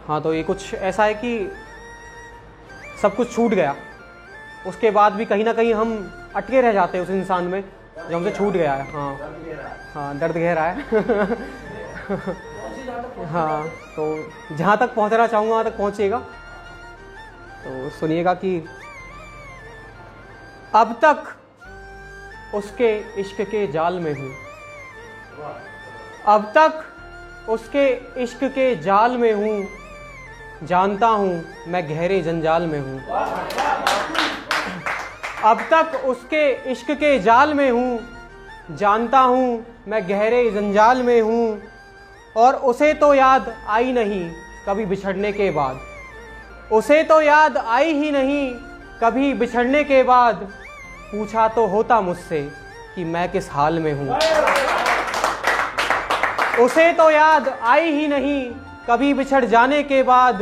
हाँ, तो ये कुछ ऐसा है कि सब कुछ छूट गया, उसके बाद भी कहीं ना कहीं हम अटके रह जाते हैं उस इंसान में जो हमसे छूट गया है। हाँ हाँ, दर्द गहरा है। हाँ, तो जहाँ तक पहुँचना चाहूँगा वहाँ तक पहुँचिएगा। तो सुनिएगा कि अब तक उसके इश्क के जाल में हूँ, अब तक उसके इश्क के जाल में हूँ, जानता हूँ मैं गहरे जंजाल में हूँ। अब तक उसके इश्क के जाल में हूँ, जानता हूँ मैं गहरे जंजाल में हूँ। और उसे तो याद आई नहीं कभी बिछड़ने के बाद, उसे तो याद आई ही नहीं कभी बिछड़ने के बाद। पूछा तो होता मुझसे कि मैं किस हाल में हूँ, उसे तो याद आई ही नहीं कभी बिछड़ जाने के बाद।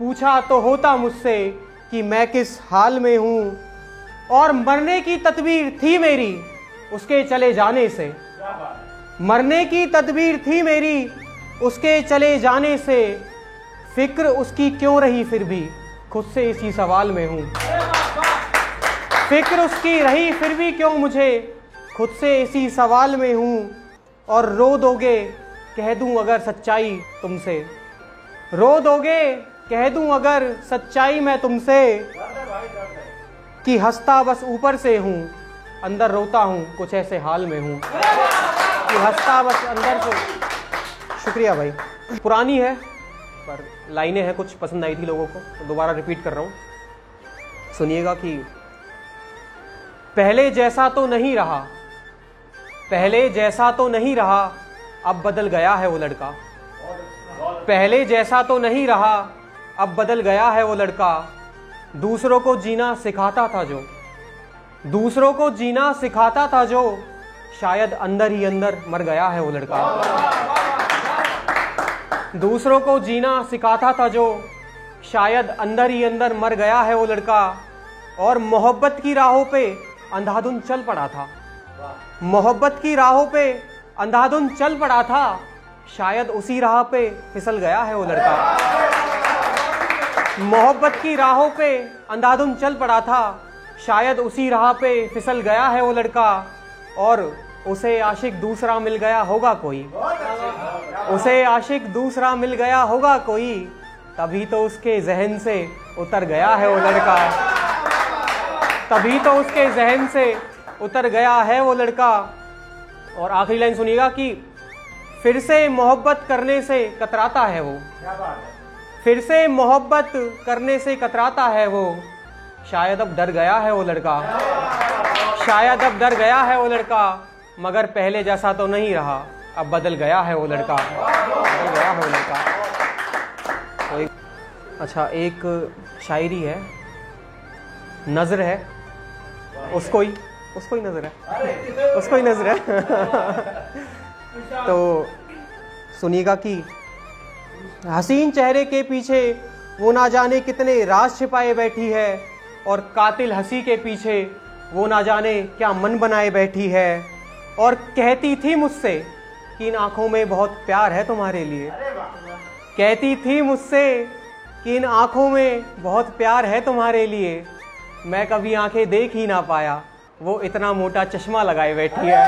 पूछा तो होता मुझसे कि मैं किस हाल में हूँ। और मरने की तदबीर थी मेरी उसके चले जाने से, मरने की तदबीर थी मेरी उसके चले जाने से। फिक्र उसकी क्यों रही फिर भी खुद से इसी सवाल में हूँ, फिक्र उसकी रही फिर भी क्यों मुझे खुद से इसी सवाल में हूँ। और रो दोगे कह दूं अगर सच्चाई तुमसे, रो दोगे कह दूं अगर सच्चाई मैं तुमसे। कि हंसता बस ऊपर से हूँ अंदर रोता हूँ कुछ ऐसे हाल में हूँ, कि हंसता बस अंदर से। शुक्रिया भाई, पुरानी है पर लाइनें हैं कुछ पसंद आई थी लोगों को, तो दोबारा रिपीट कर रहा हूँ, सुनिएगा कि पहले जैसा तो नहीं रहा, पहले जैसा तो नहीं रहा, अब बदल गया है वो लड़का। पहले जैसा तो नहीं रहा, अब बदल गया है वो लड़का। दूसरों को जीना सिखाता था जो, दूसरों को जीना सिखाता था जो, शायद अंदर ही अंदर मर गया है वो लड़का। दूसरों को जीना सिखाता था जो, शायद अंदर ही अंदर मर गया है वो लड़का। और मोहब्बत की राहों पे अंधाधुन चल पड़ा था, मोहब्बत की राहों पे अंधाधुन चल पड़ा था, शायद उसी राह पे फिसल गया है वो लड़का। मोहब्बत की राहों पे अंधाधुन चल पड़ा था, शायद उसी राह पे फिसल गया है वो लड़का। और उसे आशिक दूसरा मिल गया होगा कोई, उसे आशिक दूसरा मिल गया होगा कोई, तभी तो उसके जहन से उतर गया है वो लड़का, तभी तो उसके जहन से उतर गया है वो लड़का। और आखिरी लाइन सुनिएगा कि फिर से मोहब्बत करने से कतराता है वो, फिर से मोहब्बत करने से कतराता है वो, शायद अब डर गया है वो लड़का, शायद अब डर गया है वो लड़का। मगर पहले जैसा तो नहीं रहा, अब बदल गया है वो लड़का, बदल गया है वो लड़का। तो अच्छा, एक शायरी है, नजर है, उसको ही नजर है, उसको ही नजर है। तो सुनिएगा कि हसीन चेहरे के पीछे वो ना जाने कितने राज छिपाए बैठी है, और कातिल हंसी के पीछे वो ना जाने क्या मन बनाए बैठी है। और कहती थी मुझसे कि इन आंखों में बहुत प्यार है तुम्हारे लिए, कहती थी मुझसे कि इन आंखों में बहुत प्यार है तुम्हारे लिए। मैं कभी आंखें देख ही ना पाया, वो इतना मोटा चश्मा लगाए बैठी है।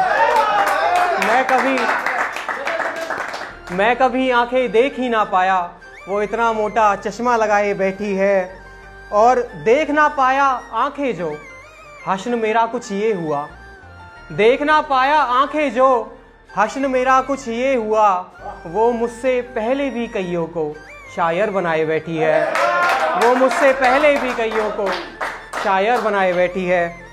मैं कभी आंखें देख ही ना पाया, वो इतना मोटा चश्मा लगाए बैठी है। और देख ना पाया आंखें जो, हश्न मेरा कुछ ये हुआ, देख ना पाया आंखें जो, हश्न मेरा कुछ ये हुआ। वो मुझसे पहले भी कईयों को शायर बनाए बैठी है, वो मुझसे पहले भी कईयों को शायर बनाए बैठी है।